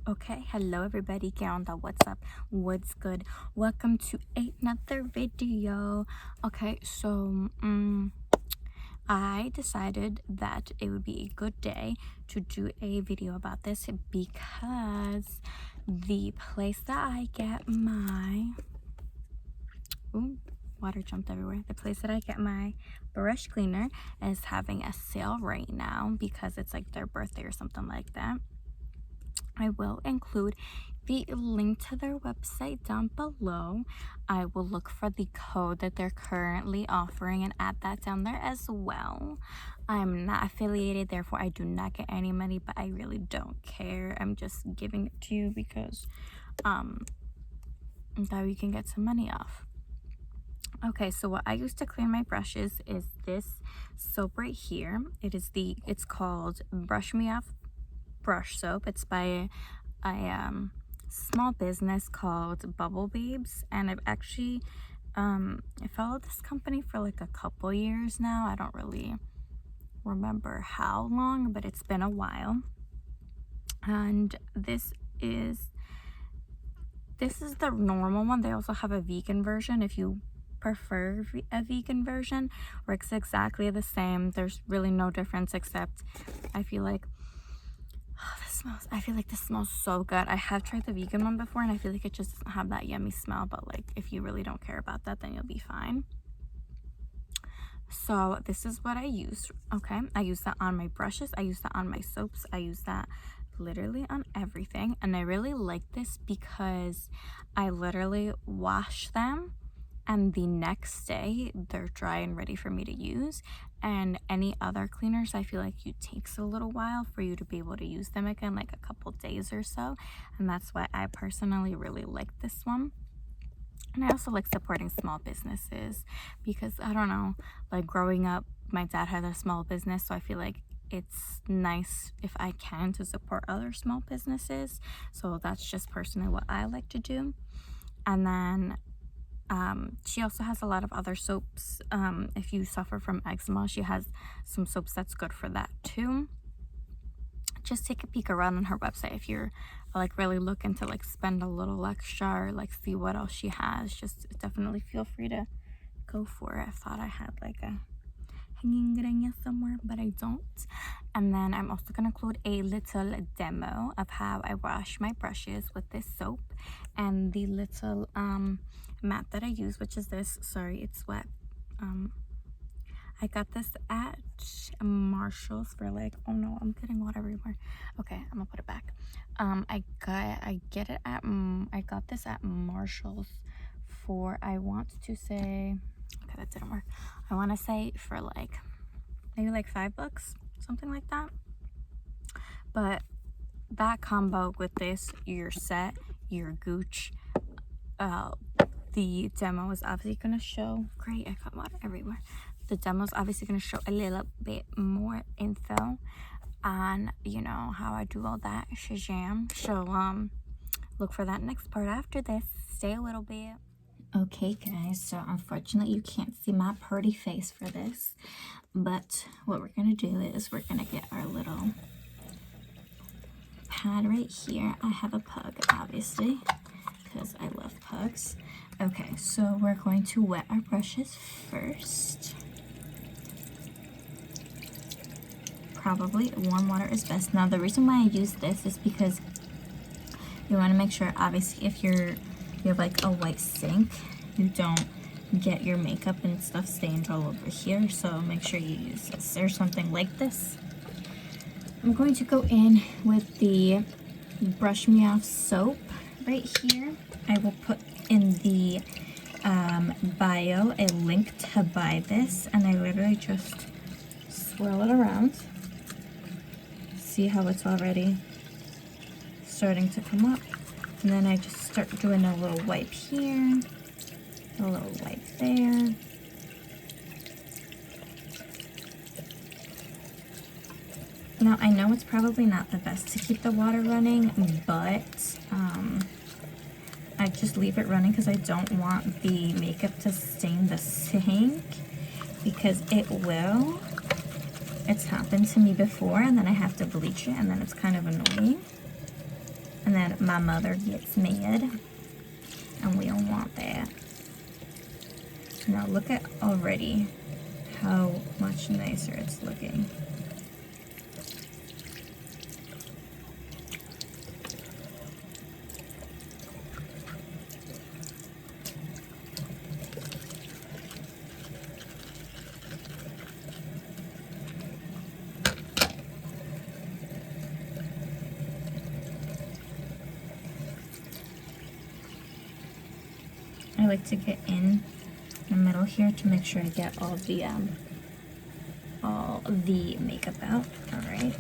Okay, hello everybody, ¿qué onda? What's up? What's good? Welcome to another video. Okay, so I decided that it would be a good day to do a video about this because the place that I get my water jumped everywhere. The place that I get my brush cleaner is having a sale right now because it's like their birthday or something like that. I will include the link to their website down below. I will look for the code that they're currently offering and add that down there as well. I'm not affiliated, therefore I do not get any money, but I really don't care. I'm just giving it to you because that we can get some money off. Okay, so what I use to clean my brushes is this soap right here. It's called Brush Me Off brush soap. It's by a small business called Bubble Babes, and I've actually I followed this company for like a couple years now. I don't really remember how long, but it's been a while. And this is the normal one. They also have a vegan version if you prefer a vegan version. Works exactly the same. There's really no difference, except I feel like this smells so good. I have tried the vegan one before and I feel like it just doesn't have that yummy smell, but like if you really don't care about that, then you'll be fine. So this is what I use. Okay, I use that on my brushes, I use that on my soaps, I use that literally on everything. And I really like this because I literally wash them and the next day they're dry and ready for me to use. And any other cleaners, I feel like it takes a little while for you to be able to use them again, like a couple days or so. And that's why I personally really like this one. And I also like supporting small businesses because, I don't know, like growing up, my dad had a small business, so I feel like it's nice if I can to support other small businesses. So that's just personally what I like to do. And then she also has a lot of other soaps. If you suffer from eczema, she has some soaps that's good for that too. Just take a peek around on her website if you're like really looking to like spend a little extra or like see what else she has. Just definitely feel free to go for it. I thought I had like a hanging greña somewhere, but I don't. And then I'm also going to include a little demo of how I wash my brushes with this soap and the little mat that I use, which is this. Sorry, it's wet. I got this at Marshall's for like, oh no, I'm getting water everywhere. Okay, I'm gonna put it back. I got this at Marshall's for, I want to say, okay, that didn't work. I want to say for like maybe like $5, something like that. But that combo with this, you're set, you're gooch. The demo is obviously gonna show, great, I got water everywhere. The demo is obviously gonna show a little bit more info on, you know, how I do all that shazam. So look for that next part after this. Stay a little bit. Okay guys, so unfortunately you can't see my pretty face for this, but what we're gonna do is we're gonna get our little pad right here. I have a pug, obviously, because I love pugs. Okay, so we're going to wet our brushes first. Probably warm water is best. Now the reason why I use this is because you want to make sure, obviously, if you have like a white sink, you don't get your makeup and stuff stained all over here. So make sure you use this or something like this. I'm going to go in with the Brush Me Off soap right here. I will put in the bio a link to buy this, and I literally just swirl it around. See how it's already starting to come up, and then I just start doing a little wipe here, a little wipe there. Now I know it's probably not the best to keep the water running, but I just leave it running because I don't want the makeup to stain the sink, because it will. It's happened to me before, and then I have to bleach it, and then it's kind of annoying. and then my mother gets mad, and we don't want that. So now look at already how much nicer it's looking. I like to get in the middle here to make sure I get all the makeup out. All right.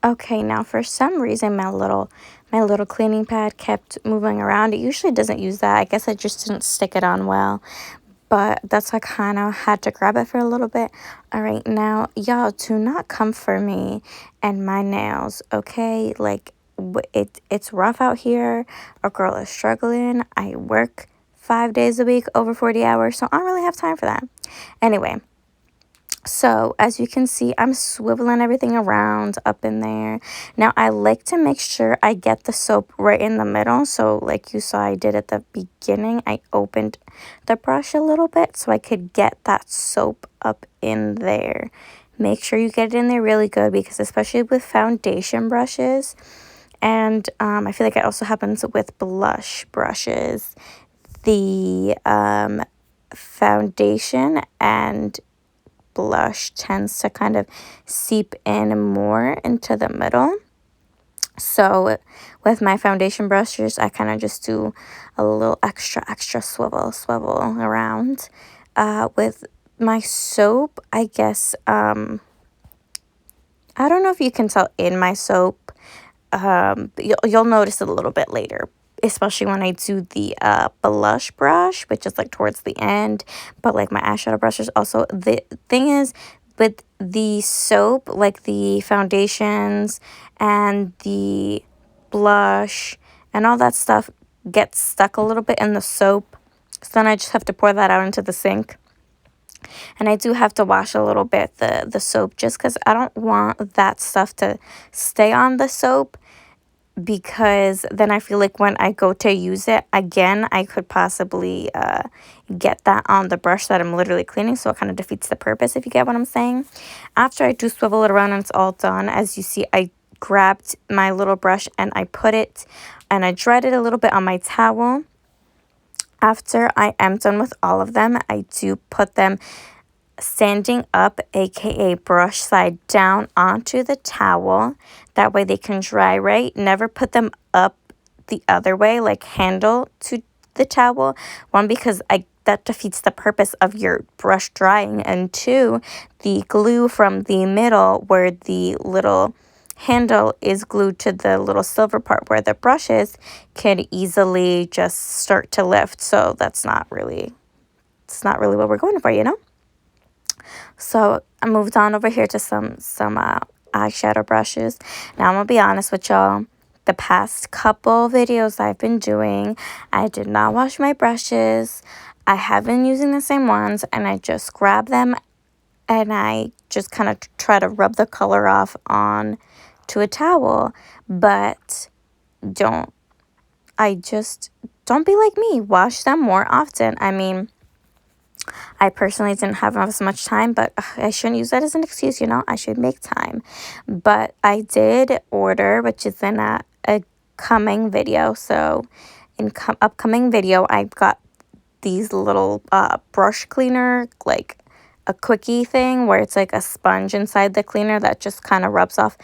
Okay, now for some reason my little cleaning pad kept moving around. It usually doesn't use that. I guess I just didn't stick it on well. But that's why I kind of had to grab it for a little bit. All right, now, y'all, do not come for me and my nails, okay? Like, it's rough out here. A girl is struggling. I work 5 days a week, over 40 hours, so I don't really have time for that. Anyway, so as you can see, I'm swiveling everything around up in there. Now I like to make sure I get the soap right in the middle. So like you saw I did at the beginning, I opened the brush a little bit so I could get that soap up in there. Make sure you get it in there really good, because especially with foundation brushes, and I feel like it also happens with blush brushes, the foundation and blush tends to kind of seep in more into the middle. So with my foundation brushes, I kind of just do a little extra swivel around. With my soap, I guess, I don't know if you can tell in my soap. You'll notice it a little bit later, especially when I do the blush brush, which is like towards the end. But like my eyeshadow brushes also. The thing is, with the soap, like the foundations and the blush and all that stuff gets stuck a little bit in the soap. So then I just have to pour that out into the sink. And I do have to wash a little bit the soap, just because I don't want that stuff to stay on the soap, because then I feel like when I go to use it again, I could possibly get that on the brush that I'm literally cleaning. So it kind of defeats the purpose, if you get what I'm saying. After I do swivel it around and it's all done, as you see, I grabbed my little brush and I put it and I dried it a little bit on my towel. After I am done with all of them, I do put them standing up, aka brush side down, onto the towel. That way they can dry right. Never put them up the other way, like handle to the towel. One, because that defeats the purpose of your brush drying, and two, the glue from the middle where the little handle is glued to the little silver part where the brush is can easily just start to lift. So it's not really what we're going for, you know. So I moved on over here to some eyeshadow brushes. Now I'm gonna be honest with y'all. The past couple videos I've been doing, I did not wash my brushes. I have been using the same ones, and I just grab them and I just kind of try to rub the color off on to a towel. But don't be like me. Wash them more often. I mean, I personally didn't have as much time, but I shouldn't use that as an excuse, you know. I should make time. But I did order, which is in a coming video. So in upcoming video, I got these little brush cleaner, like a quickie thing where it's like a sponge inside the cleaner that just kind of rubs off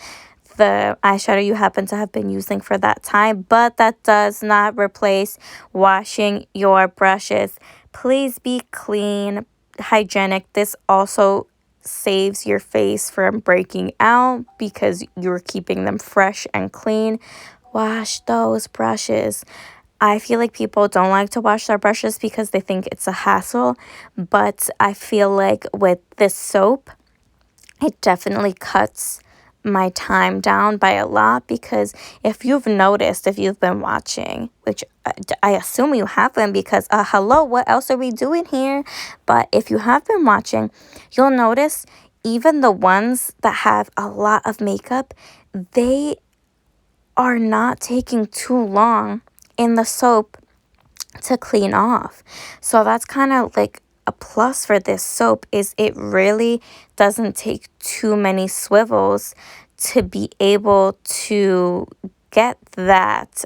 the eyeshadow you happen to have been using for that time. But that does not replace washing your brushes. Please be clean, hygienic. This also saves your face from breaking out because you're keeping them fresh and clean. Wash those brushes. I feel like people don't like to wash their brushes because they think it's a hassle, but I feel like with this soap, it definitely cuts my time down by a lot, because if you've noticed, if you've been watching, which I assume you have been, because hello, what else are we doing here? But if you have been watching, you'll notice even the ones that have a lot of makeup, they are not taking too long in the soap to clean off. So that's kind of like a plus for this soap, is it really doesn't take too many swivels to be able to get that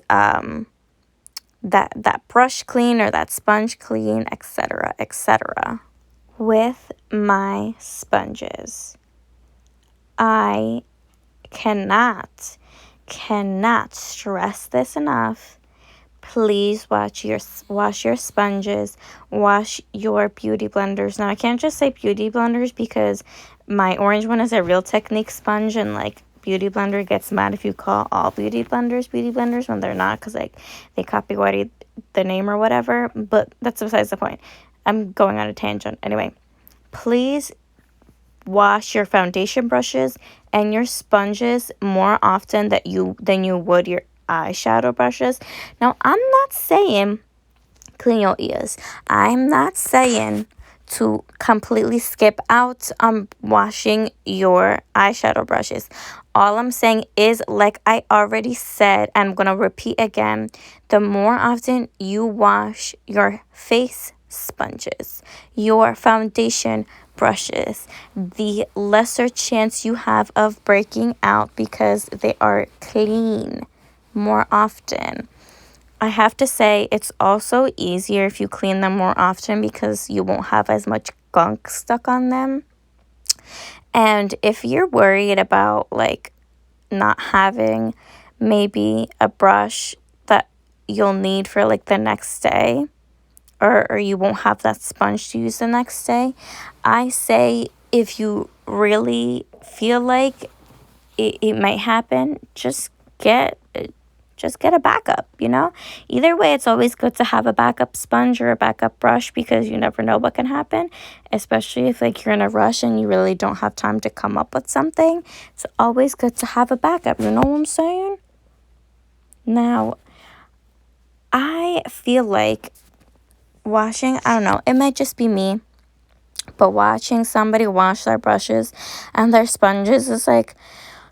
that brush clean or that sponge clean, etc., etc. With my sponges, I cannot stress this enough. Please wash your sponges, wash your beauty blenders. Now I can't just say beauty blenders because my orange one is a Real Technique sponge, and like Beauty Blender gets mad if you call all beauty blenders when they're not, because like they copyrighted the name or whatever. But that's besides the point. I'm going on a tangent. Anyway, please wash your foundation brushes and your sponges more often than you would your eyeshadow brushes. Now, I'm not saying clean your ears. I'm not saying to completely skip out on washing your eyeshadow brushes. All I'm saying is, like I already said, I'm going to repeat again, the more often you wash your face sponges, your foundation brushes, the lesser chance you have of breaking out because they are clean more often. I have to say, it's also easier if you clean them more often because you won't have as much gunk stuck on them. And if you're worried about like not having maybe a brush that you'll need for like the next day, or you won't have that sponge to use the next day, I say if you really feel like it might happen, just get a backup, you know? Either way, it's always good to have a backup sponge or a backup brush because you never know what can happen, especially if like you're in a rush and you really don't have time to come up with something. It's always good to have a backup, you know what I'm saying? Now, I feel like washing, I don't know, it might just be me, but watching somebody wash their brushes and their sponges is like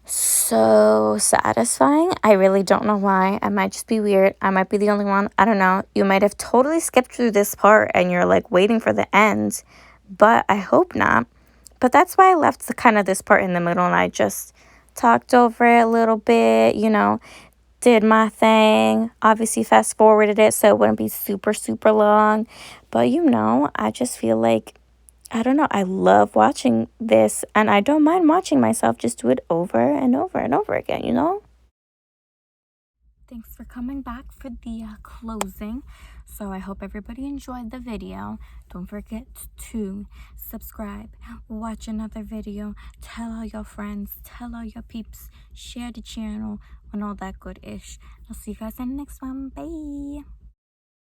so satisfying. I really don't know why. I might just be weird. I might be the only one. I don't know. You might have totally skipped through this part and you're like waiting for the end, but I hope not. But that's why I left this part in the middle, and I just talked over it a little bit, you know, did my thing. Obviously fast forwarded it so it wouldn't be super, super long. But you know, I just feel like, I don't know, I love watching this, and I don't mind watching myself just do it over and over and over again, you know? Thanks for coming back for the closing. So I hope everybody enjoyed the video. Don't forget to subscribe, watch another video, tell all your friends, tell all your peeps, share the channel, and all that good ish. I'll see you guys in the next one. Bye.